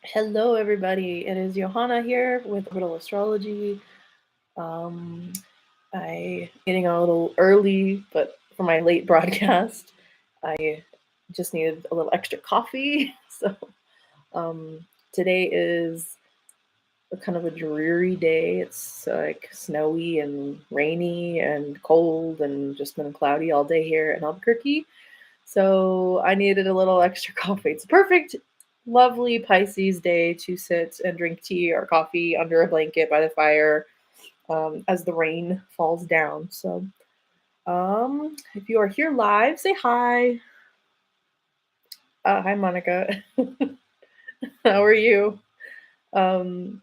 Hello, everybody. It is Johanna here with Orbital Astrology. Um, I getting a little early, but for my late broadcast, I just needed a little extra coffee. So um, today is a kind of a dreary day. It's like snowy and rainy and cold and just been cloudy all day here in Albuquerque. So I needed a little extra coffee. It's a perfect, lovely Pisces day to sit and drink tea or coffee under a blanket by the fire as the rain falls down. So if you are here live, say hi. Hi, Monica. How are you? Um,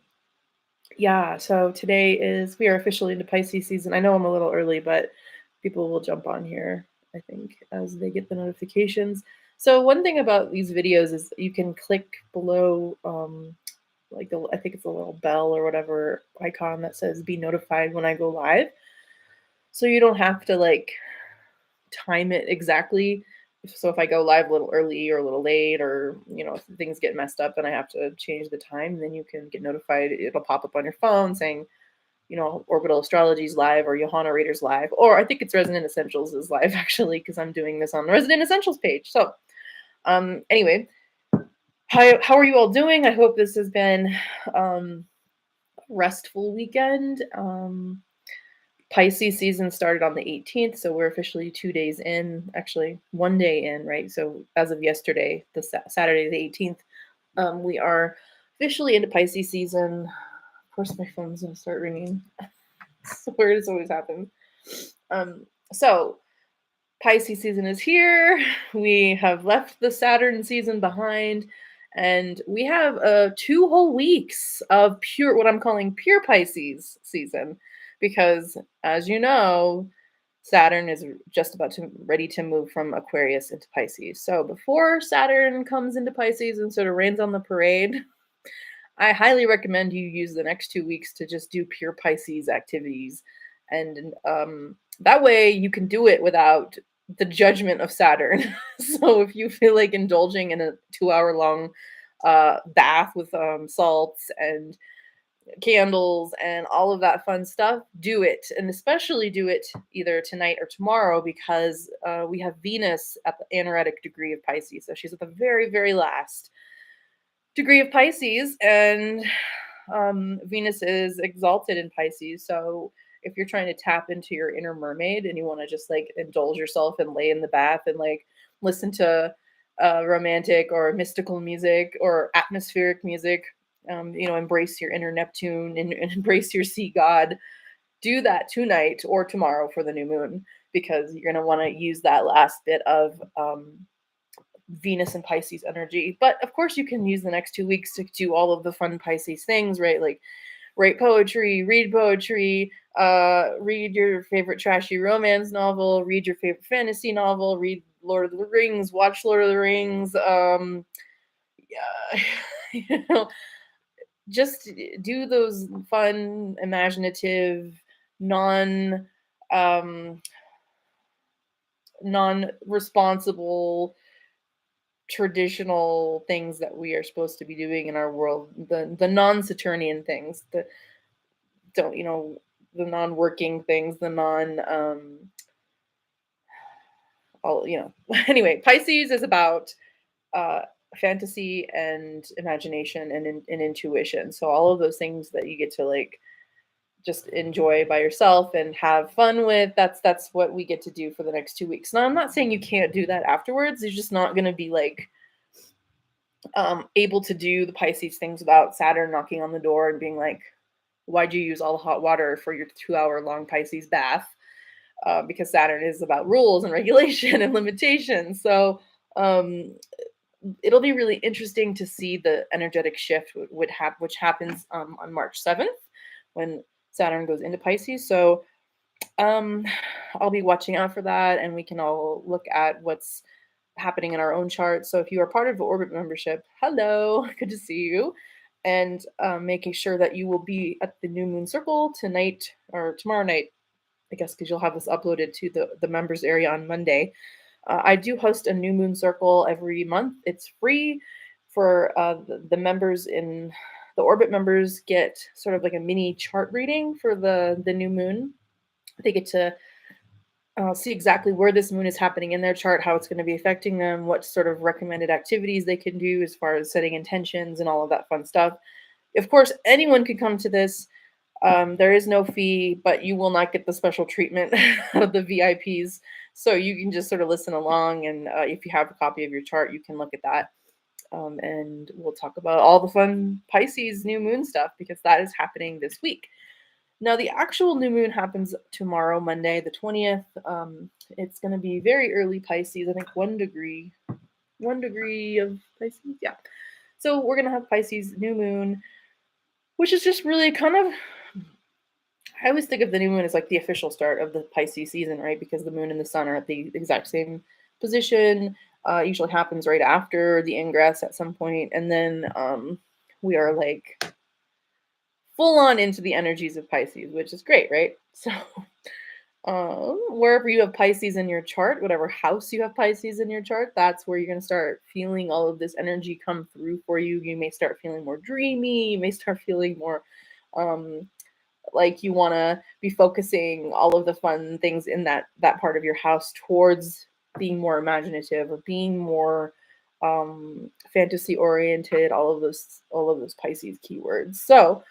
yeah, so today we are officially into Pisces season. I know I'm a little early, but people will jump on here, I think, as they get the notifications. So one thing about these videos is you can click below, I think it's a little bell or whatever icon that says "Be notified when I go live," so you don't have to like time it exactly. So if I go live a little early or a little late, or if things get messed up and I have to change the time, then you can get notified. It'll pop up on your phone saying, Orbital Astrology's live or Johanna Rader's live, or I think it's Resonant Essentials is live actually, because I'm doing this on the Resonant Essentials page. So, anyway, how are you all doing? I hope this has been um, a restful weekend. Pisces season started on the 18th, so we're officially 2 days in, actually one day in, right? So as of yesterday, Saturday the 18th, we are officially into Pisces season. Of course, my phone's gonna start ringing. So where this always happens. So Pisces season is here. We have left the Saturn season behind, and we have 2 whole weeks of pure, what I'm calling pure Pisces season, because as you know, Saturn is just about to ready to move from Aquarius into Pisces. So before Saturn comes into Pisces and sort of rains on the parade, I highly recommend you use the next 2 weeks to just do pure Pisces activities. And that way you can do it without the judgment of Saturn. So if you feel like indulging in a 2 hour long bath with salts and candles and all of that fun stuff, do it. And especially do it either tonight or tomorrow, because we have Venus at the anaretic degree of Pisces. So she's at the very, very last degree of Pisces, and Venus is exalted in Pisces. So if you're trying to tap into your inner mermaid and you want to just like indulge yourself and lay in the bath and like listen to romantic or mystical music or atmospheric music, embrace your inner Neptune and embrace your sea god, do that tonight or tomorrow for the new moon, because you're going to want to use that last bit of Venus and Pisces energy. But of course, you can use the next 2 weeks to do all of the fun Pisces things, right? Like write poetry, read your favorite trashy romance novel, read your favorite fantasy novel, read Lord of the Rings, watch Lord of the Rings. Yeah, just do those fun, imaginative, non um, non responsible traditional things that we are supposed to be doing in our world, the non-Saturnian things, the don't the non-working things, the non all anyway, Pisces is about uh fantasy and imagination and intuition, so all of those things that you get to like just enjoy by yourself and have fun with, that's what we get to do for the next 2 weeks. Now I'm not saying you can't do that afterwards, you're just not going to be like able to do the Pisces things without Saturn knocking on the door and being like, "Why'd you use all the hot water for your 2 hour long Pisces bath?" Because Saturn is about rules and regulation and limitations. So um, it'll be really interesting to see the energetic shift which happens on March 7th when Saturn goes into Pisces. So um, I'll be watching out for that, and we can all look at what's happening in our own charts. So if you are part of the Orbit membership, hello, good to see you. And making sure that you will be at the New Moon Circle tonight or tomorrow night, I guess, because you'll have this uploaded to the members area on Monday. I do host a New Moon Circle every month. It's free for the members in the orbit members get sort of like a mini chart reading for the new moon. They get to see exactly where this moon is happening in their chart, how it's going to be affecting them, what sort of recommended activities they can do as far as setting intentions and all of that fun stuff. Of course, anyone could come to this. There is no fee, but you will not get the special treatment of the VIPs. So you can just sort of listen along, and if you have a copy of your chart, you can look at that. And we'll talk about all the fun Pisces new moon stuff because that is happening this week. Now, the actual new moon happens tomorrow, Monday, the 20th. It's going to be very early Pisces, I think 1 degree of Pisces. Yeah. So we're going to have Pisces new moon, which is just really kind of, I always think of the new moon as like the official start of the Pisces season, right? Because the moon and the sun are at the exact same position. Usually happens right after the ingress at some point, and then we are like full on into the energies of Pisces, which is great, right? So wherever you have Pisces in your chart, whatever house you have Pisces in your chart, that's where you're going to start feeling all of this energy come through for you. You may start feeling more dreamy. You may start feeling more um, like you want to be focusing all of the fun things in that part of your house towards being more imaginative or being more fantasy oriented. All of those Pisces keywords. So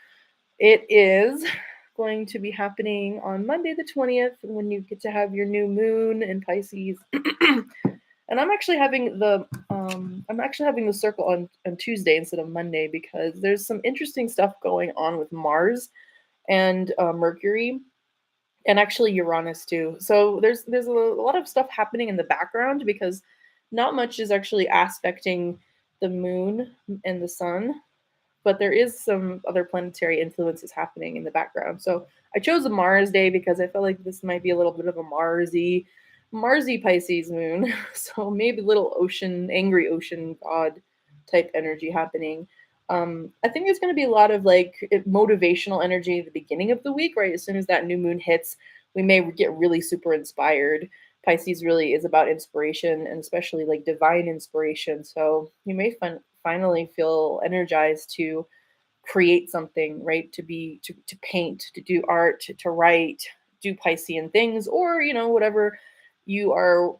it is going to be happening on Monday the 20th when you get to have your new moon in Pisces. And I'm actually having the circle on Tuesday instead of Monday because there's some interesting stuff going on with Mars and Mercury and actually Uranus too. So there's a lot of stuff happening in the background because not much is actually aspecting the moon and the sun, but there is some other planetary influences happening in the background. So I chose a Mars day because I felt like this might be a little bit of a Marsy Pisces moon. So maybe a little angry ocean god type energy happening. I think there's going to be a lot of like motivational energy at the beginning of the week, right? As soon as that new moon hits, we may get really super inspired. Pisces really is about inspiration and especially like divine inspiration. So you may finally feel energized to create something, right? To paint, to do art, to write, do Piscean things, or whatever you are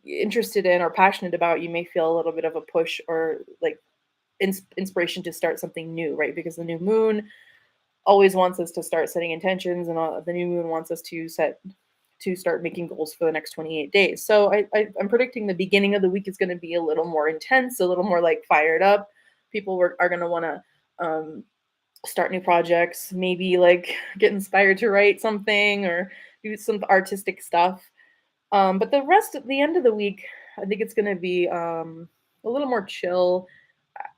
interested in or passionate about. You may feel a little bit of a push or like inspiration to start something new, right? Because the new moon always wants us to start setting intentions, and the new moon wants us to start making goals for the next 28 days. So I'm predicting the beginning of the week is going to be a little more intense, a little more like fired up. People are going to want to start new projects, maybe like get inspired to write something or do some artistic stuff. But the end of the week, I think it's going to be a little more chill.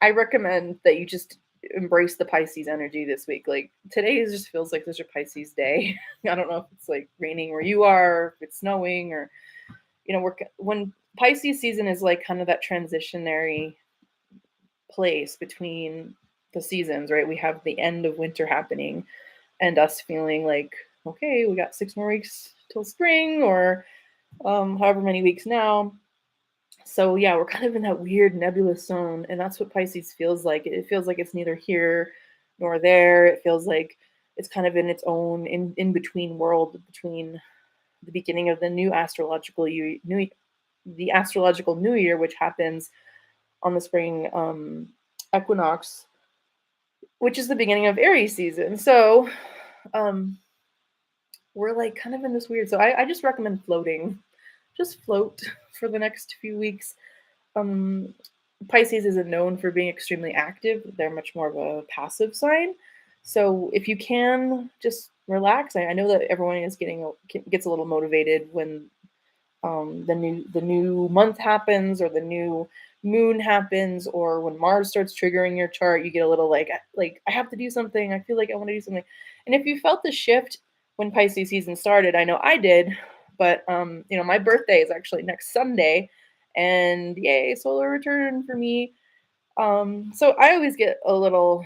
I recommend that you just embrace the Pisces energy this week. Like today just feels like such a Pisces day. I don't know if it's like raining where you are, if it's snowing, or when Pisces season is like kind of that transitionary place between the seasons, right? We have the end of winter happening and us feeling like, okay, we got 6 more weeks till spring or however many weeks now. So yeah, we're kind of in that weird nebulous zone, and that's what Pisces feels like. It feels like it's neither here nor there. It feels like it's kind of in its own in between world between the beginning of the new astrological new year, which happens on the spring equinox, which is the beginning of Aries season. So um, we're like kind of in this weird. So I just recommend floating. Just float for the next few weeks. Um, Pisces isn't known for being extremely active. They're much more of a passive sign. So if you can just relax, I know that everyone gets a little motivated when the new month happens or the new moon happens or when Mars starts triggering your chart. You get a little like I have to do something. I feel like I want to do something. And if you felt the shift when Pisces season started, I know I did, but my birthday is actually next Sunday, and yay, solar return for me. So I always get a little,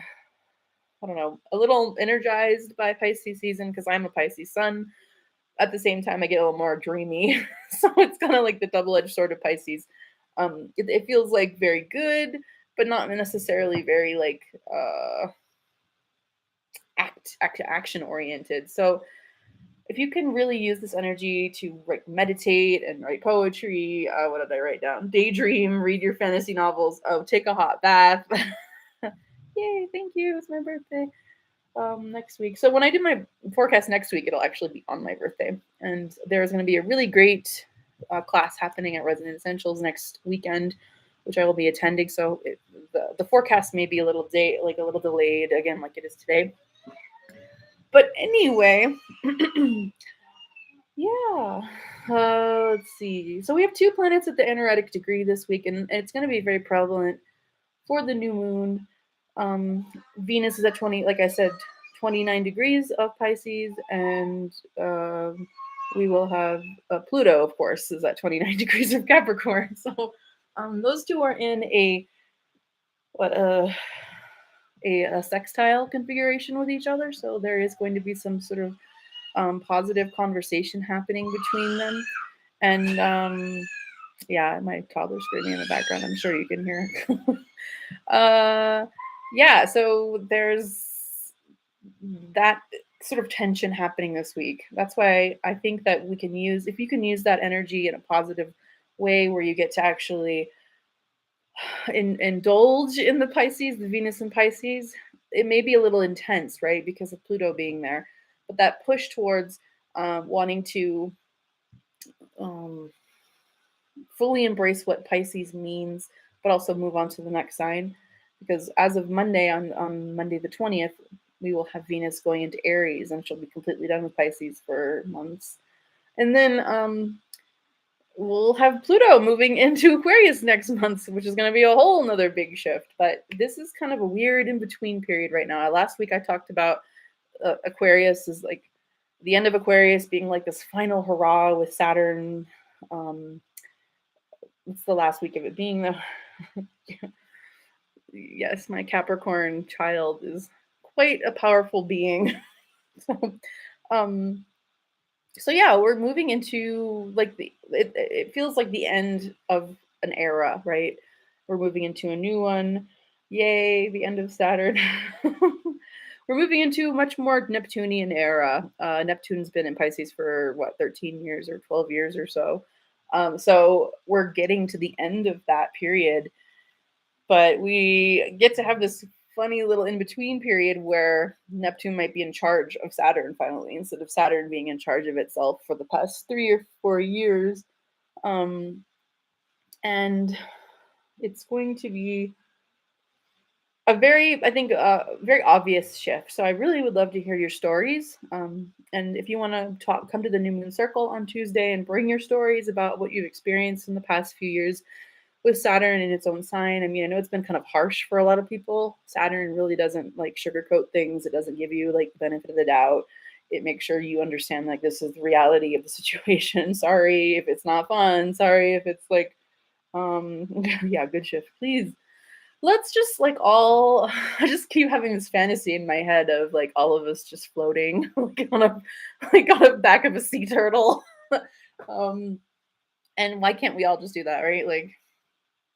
I don't know, a little energized by Pisces season because I'm a Pisces sun. At the same time, I get a little more dreamy. So it's kind of like the double-edged sword of Pisces. It feels like very good, but not necessarily very like action oriented. So if you can really use this energy to like meditate and write poetry, what did I write down? Daydream, read your fantasy novels. Oh, take a hot bath. Yay! Thank you. It's my birthday next week. So when I do my forecast next week, it'll actually be on my birthday, and there's going to be a really great class happening at Resonant Essentials next weekend, which I will be attending. So the forecast may be a little delayed again, like it is today. But anyway, yeah. Let's see. So we have 2 planets at the energetic degree this week, and it's going to be very prevalent for the new moon. Venus is at 20, like I said, 29 degrees of Pisces, and we will have Pluto, of course, is at 29 degrees of Capricorn. So those two are in what a sextile configuration with each other. So there is going to be some sort of positive conversation happening between them. And yeah, my toddler's screaming in the background. I'm sure you can hear. Yeah, so there's that sort of tension happening this week. That's why I think that we can use, if you can use that energy in a positive way where you get to actually indulge in the Pisces, the Venus and Pisces, it may be a little intense, right? Because of Pluto being there. But that push towards wanting to um, fully embrace what Pisces means, but also move on to the next sign. Because as of Monday, on Monday the 20th, we will have Venus going into Aries, and she'll be completely done with Pisces for months. And then we'll have Pluto moving into Aquarius next month, which is going to be a whole another big shift. But this is kind of a weird in-between period right now. Last week I talked about Aquarius is like the end of Aquarius being like this final hurrah with Saturn. It's the last week of it being the yes, my Capricorn child is quite a powerful being. so, um, so yeah, we're moving into like it feels like the end of an era, right? We're moving into a new one. Yay, the end of Saturn. We're moving into a much more Neptunian era. Neptune's been in Pisces for what, 13 years or 12 years or so. So we're getting to the end of that period, but we get to have this funny little in between period where Neptune might be in charge of Saturn finally, instead of Saturn being in charge of itself for the past 3 or 4 years. And it's going to be a very, I think, very obvious shift. So I really would love to hear your stories. And if you want to talk, come to the New Moon Circle on Tuesday and bring your stories about what you've experienced in the past few years with Saturn in its own sign. I mean, I know it's been kind of harsh for a lot of people. Saturn really doesn't like sugarcoat things. It doesn't give you like the benefit of the doubt. It makes sure you understand like this is the reality of the situation. Sorry if it's not fun. Sorry if it's like, yeah, good shift, please. Let's just like all I just keep having this fantasy in my head of like all of us just floating like on a back of a sea turtle. um and why can't we all just do that, right? Like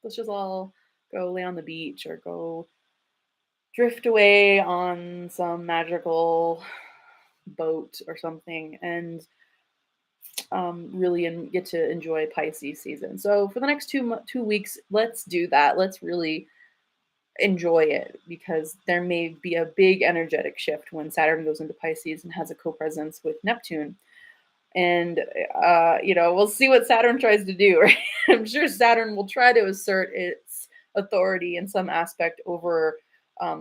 let's just all go lay on the beach or go drift away on some magical boat or something and really get to enjoy Pisces season. So for the next 2 weeks, let's do that. Let's really enjoy it, because there may be a big energetic shift when Saturn goes into Pisces and has a co-presence with Neptune. And we'll see what Saturn tries to do, right? I'm sure Saturn will try to assert its authority in some aspect over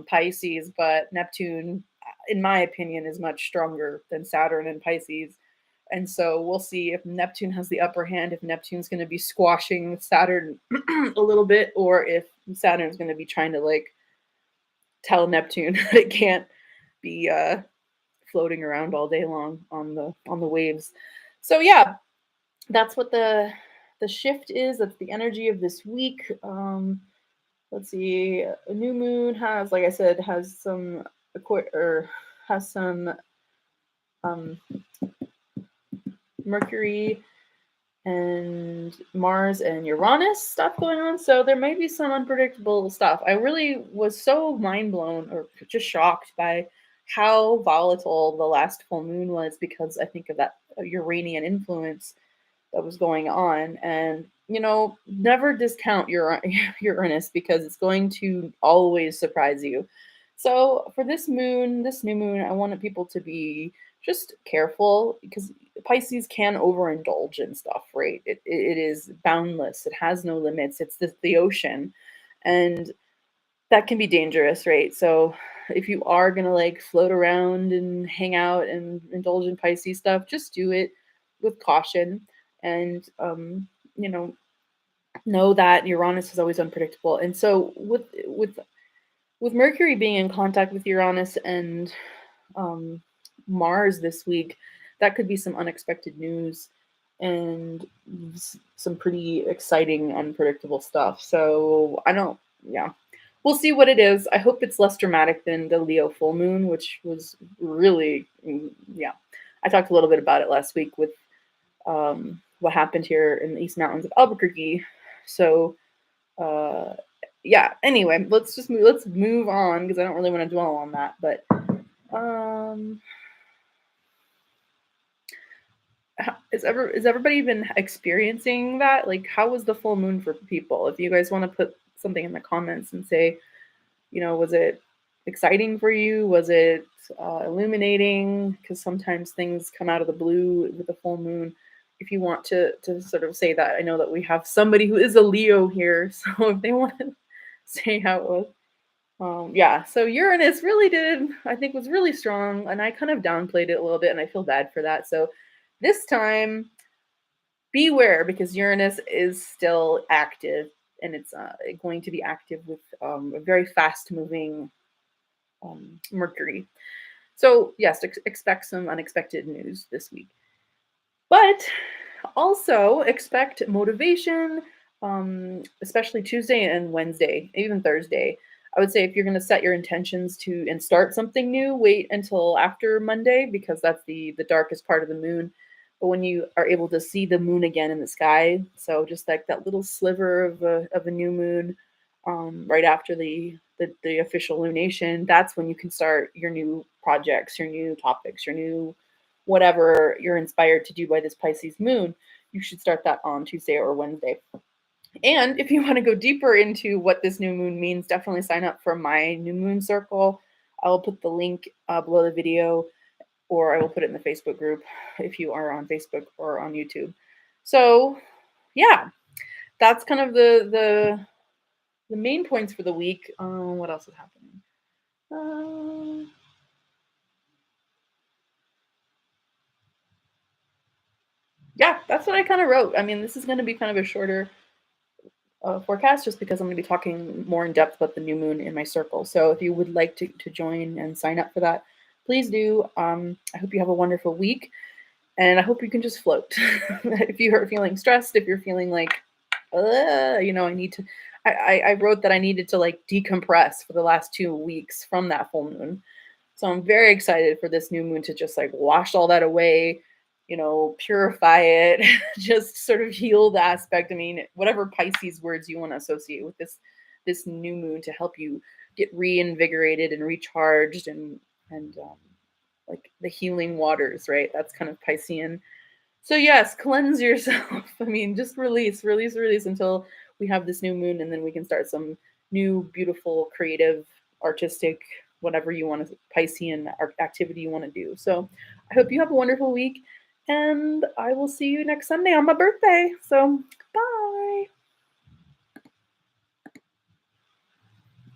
Pisces, but Neptune, in my opinion, is much stronger than Saturn and Pisces. And so we'll see if Neptune has the upper hand, if Neptune's going to be squashing Saturn a little bit, or if Saturn's going to be trying to like tell Neptune that it can't be floating around all day long on the waves. So yeah, that's what the shift is. That's the energy of this week. Let's see. A new moon has, like I said, has some um, Mercury and Mars and Uranus stuff going on. So there may be some unpredictable stuff. I really was so mind blown or just shocked by how volatile the last full moon was because I think of that Uranian influence that was going on. And, never discount your Uranus because it's going to always surprise you. So for this new moon, I wanted people to be just careful because Pisces can overindulge in stuff, right? It is boundless. It has no limits. It's the ocean. And that can be dangerous, right? So if you are gonna like float around and hang out and indulge in Pisces stuff, just do it with caution and you know that Uranus is always unpredictable. And so with Mercury being in contact with Uranus and um, Mars this week, that could be some unexpected news and some pretty exciting, unpredictable stuff. So I don't, yeah, we'll see what it is. I hope it's less dramatic than the Leo full moon, which was really, yeah. I talked a little bit about it last week with what happened here in the East Mountains of Albuquerque. So, uh, yeah. Anyway, let's move on because I don't really want to dwell on that. But um, is everybody been experiencing that? Like, how was the full moon for people? If you guys want to put something in the comments and say, was it exciting for you? Was it illuminating? Because sometimes things come out of the blue with the full moon. If you want to sort of say that, I know that we have somebody who is a Leo here, so if they want to say how it was, yeah. So Uranus really did, I think, was really strong, and I kind of downplayed it a little bit, and I feel bad for that. So this time, beware because Uranus is still active, and it's going to be active with a very fast moving Mercury. So, yes, expect some unexpected news this week. But also expect motivation, especially Tuesday and Wednesday, even Thursday. I would say if you're going to set your intentions to and start something new, wait until after Monday because that's the darkest part of the moon. But when you are able to see the moon again in the sky, so just like that little sliver of a new moon, right after the official lunation, that's when you can start your new projects, your new topics, your new whatever you're inspired to do by this Pisces moon. You should start that on Tuesday or Wednesday. And if you want to go deeper into what this new moon means, definitely sign up for my new moon circle. I will put the link below the video, or I will put it in the Facebook group if you are on Facebook or on YouTube. So, yeah, that's kind of the main points for the week. What else is happening? Yeah, that's what I kind of wrote. I mean, this is going to be kind of a shorter forecast just because I'm going to be talking more in depth about the new moon in my circle. So if you would like to join and sign up for that, please do. I hope you have a wonderful week and I hope you can just float. If you are feeling stressed, if you're feeling like, I need to, I wrote that I needed to like decompress for the last 2 weeks from that full moon. So I'm very excited for this new moon to just like wash all that away, purify it, just sort of heal the aspect. I mean, whatever Pisces words you want to associate with this new moon to help you get reinvigorated and recharged and like the healing waters, right? That's kind of Piscean. So yes, cleanse yourself. I mean, just release until we have this new moon, and then we can start some new, beautiful, creative, artistic, whatever you want to Piscean activity you want to do. So I hope you have a wonderful week, and I will see you next Sunday on my birthday. So